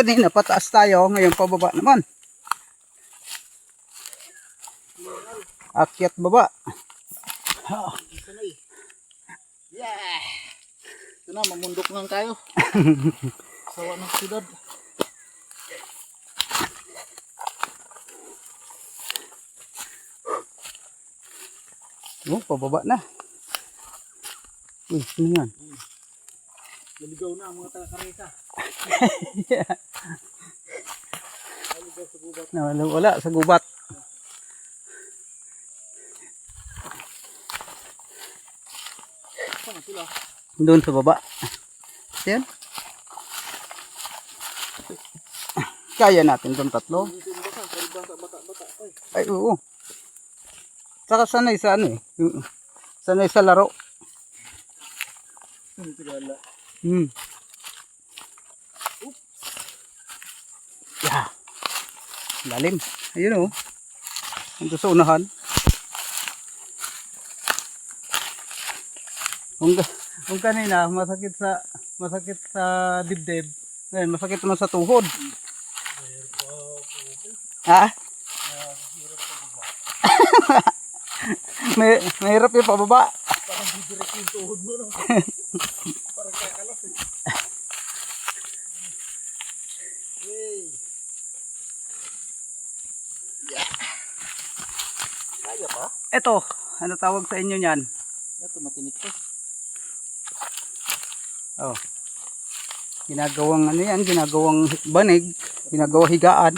Kanina pataas tayo, ngayon pababa naman. Akyat baba. Yeah. Ito na, mamundok lang tayo. Sawa ng sudad. Oh, pababa na. Uy, ano yan? Naligaw na ang mga taga-kareta. Naligaw sa gubat. Wala sa gubat. Saan sila? Doon sa baba. Yan. Kaya natin doon tatlo. Dito yung bata. Ay, oo. Saka sanay sa ano eh. Sanay sa laro. Tigala. Yeah. Lalim. Ayun oh. Ito sa unahan. Kung kanina masakit sa dibdib. Ngayon masakit naman sa tuhod. Ha? Mahirap yung pababa. Parang didirect yung tuhod mo, no? Parang kakalas eh. Hey. Yeah. Kaya pa? Ito, ano tawag sa inyo niyan? Ito, matinik to. Oh. Ginagawang ano yan, ginagawang banig, ginagawang higaan.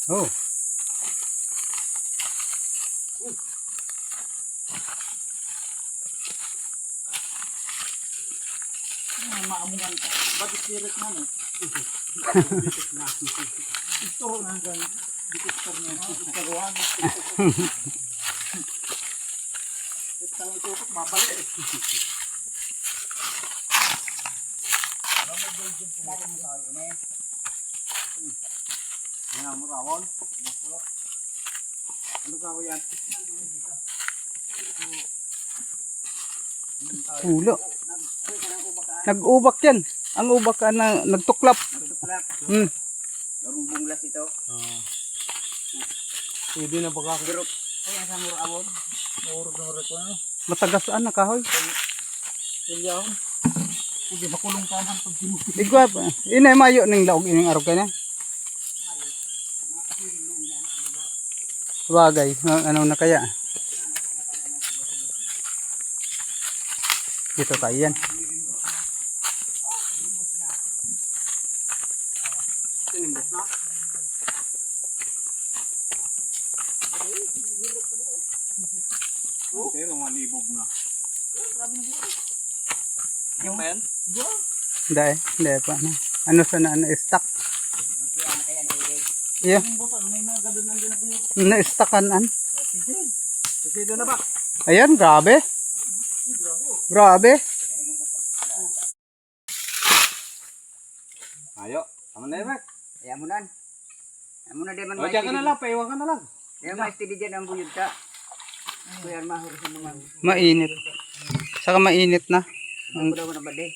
Oh. Maamungan ka. Ba't spirit na no? Ito na hanggang detector na no? Ipagawa mo. Ito ang itutok, mabalik eh. Ano mo rawon? Ano gawin yan? Ulo. Nag-ubak yan. Ang ubak na nagtuklap. Larong bunglas ito. Pwede na baka. Pero, ay, ang samuro awon. Maurog ko na. Matagasaan na kahoy. Hindi ako. Hindi, makulong ka man pag tinutin. Igwa pa. Inay mayo ning laog ining araw kay na. Bagay, ano na kaya? Dito tayo yan. Tinimbot na. Pero malibog na. Yung ba yan? Hindi pa. Ano sa na-stuck? Yeah. Na-stackan. Sige na ba? Ayan, grabe. Grabe. Ayo, tama na yun, Ayan mo na. Ayan mo na di man o, diyan ka na lang, paiwan ka na lang. Ayan ma-steady dyan ang buyod ka. Kuya mahuro sa naman. Mainit. Saka mainit na. Ang daw na ba de?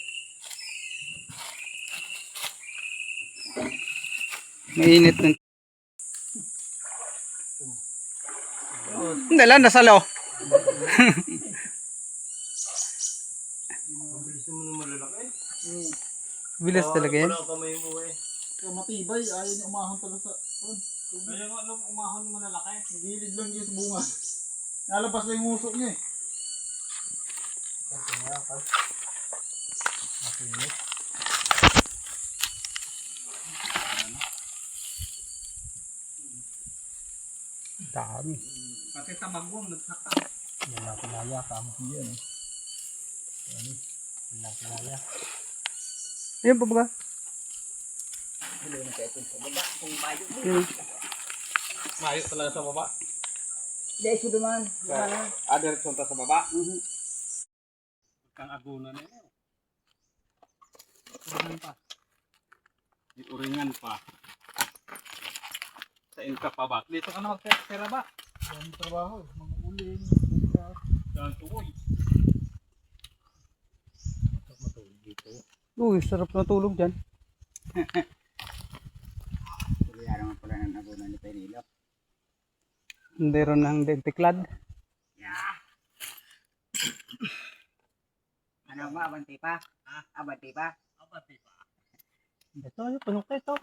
Mainit na. Hindi lang, nasalo. Bilis talaga yan. Matibay, ayaw niya umahon talaga sa... Ayaw nga umahon mo na laki. Gilid lang yung sa bunga. Nalabas na yung muso niya eh. Dami. Pati tamagwang nagsaka. Nalakilaya ka mo yan. Nalakilaya. Ayan pa ba? Hello na kayo sa baba. Kung bayo mo. Maayos talaga sa baba. Dahil siya duman. Direksyon ta sa baba. Kang agunan na yun. Uringan pa. Uringan pa. Tain ka pa ba? Dito ka na magtira ba? Ang trabaho, mga uling. Yan tuloy. Uy, sarap na tulog dyan. Kaya naman pala ng nagunan ni Penilo. Hindi ron ng dentiklad. Yeah. Ano ba, abanti pa? Abanti pa? Ito, yung punok ito.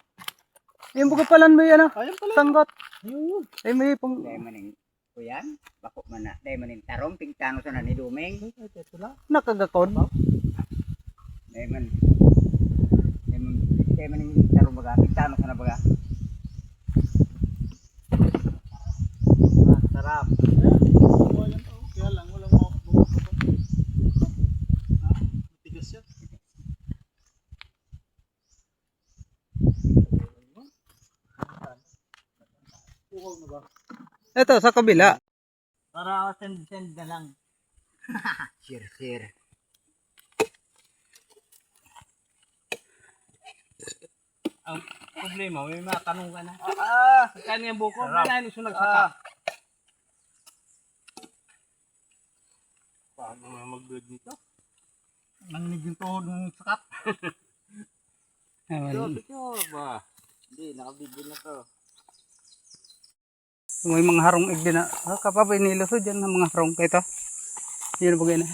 Yung bukapalan mo yan, Ayun pala. sanggot. Ayun. Ay, may pang... Dahil maning kuyan, bako man na. Dahil maning tarong, pigtano sa na ni Dumeng. Ito lang. Nakagakon. Dahil maning tarong baga, pigtano sa na baga. Sarap. Ayun tao. Kaya lang, walang mabababab. Ha? Matigas yan. Pukaw na ba? Ito, sa kabila. Para send na lang. Sir. Ang problema, may matanong ka na. Ah, Kaya yung buko, wala na sunag saka. Paano nga mag-build nito? Nanginig yung tuhod ng sakat. Ito ba? Hindi, nakabigil na to. may mga harong igdi na. Kapapay nilusod dyan ng mga harong. Ito. Yun bagay na.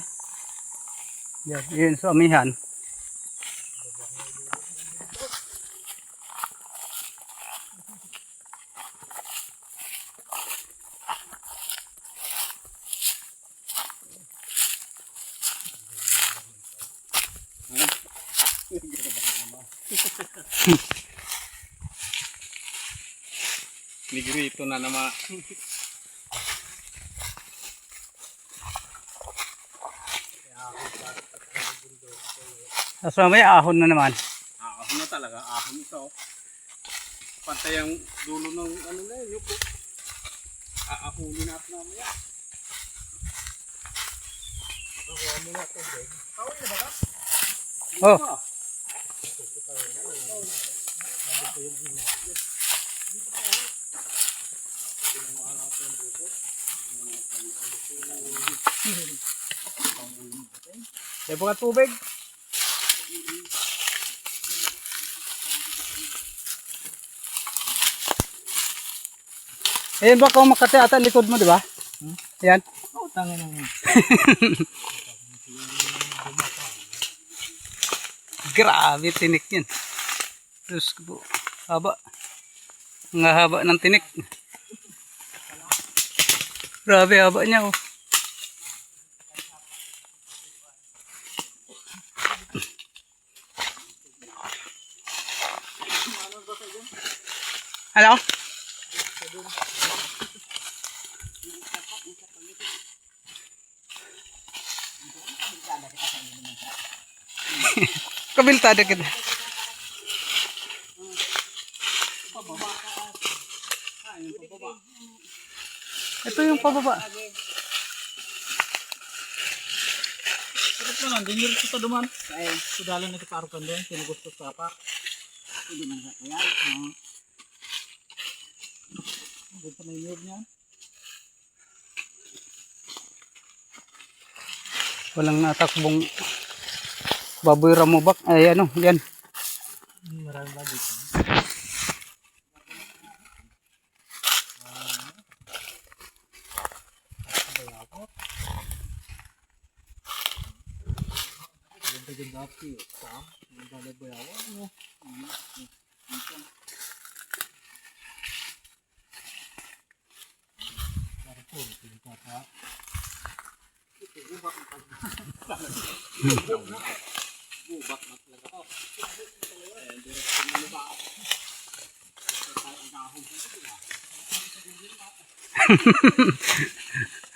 Yan, yun sa amihan. Nigrito na naman. Tapos mamaya ahon na naman. Ahon na talaga, ahon ito. Pantay ang dulo ng ano na yun, yuko. Aahuli natin mamaya. Oh. May buka tubig. Ayan ba kung makati ata likod mo, di ba? Ayan. Oh, tangin ng... Grabe tinik yan. Diyos ko po. Haba. Ang haba ng tinik. Grabe haba niya oh. Hello? Kabiltada kita. Ito yung pababa. Sarap na lang, dinir ko sa duman. Ay, Sudalan na karukan doon, sinugusto sa pa. hindi man sa kuya. Doon sa may niyog niya. Walang natakbong baboy ramubak. Ay ano, yan. Marami ba dito? Ganda-ganda ako eh. Saan? Ang dalabayawan mo.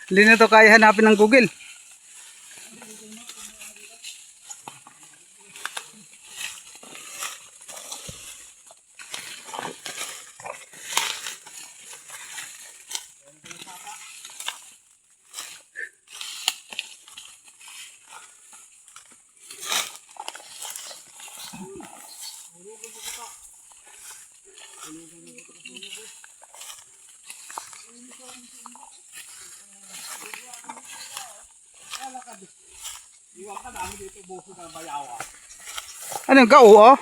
Hindi na to kaya hanapin ng Google. Iwan ka dami dito buko na bayawa. Ano yung gao, oh?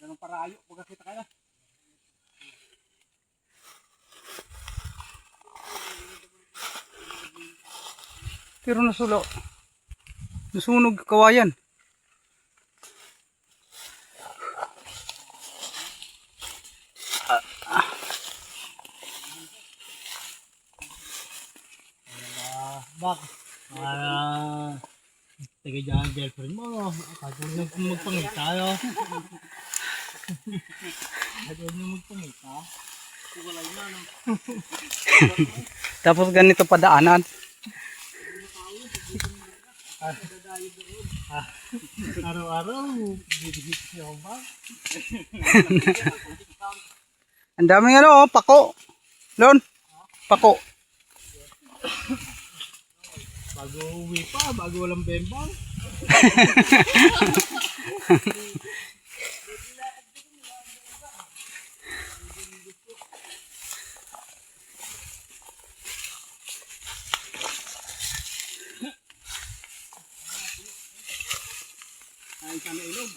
Ganun parayo, pagkakita ka na. Pero nasulo. Nasunog kawayan. Bak, taga dyan ang girlfriend mo. Pagod na magpangit tayo. Pagod na magpangit ha. Kukulay na no. Tapos ganito padaanan. Araw-araw, bibigit siya ako ba? Ang daming ano, oh, pako. Lon, pako. Bago uwi pa, bago walang bembang. Ay, sana ilog.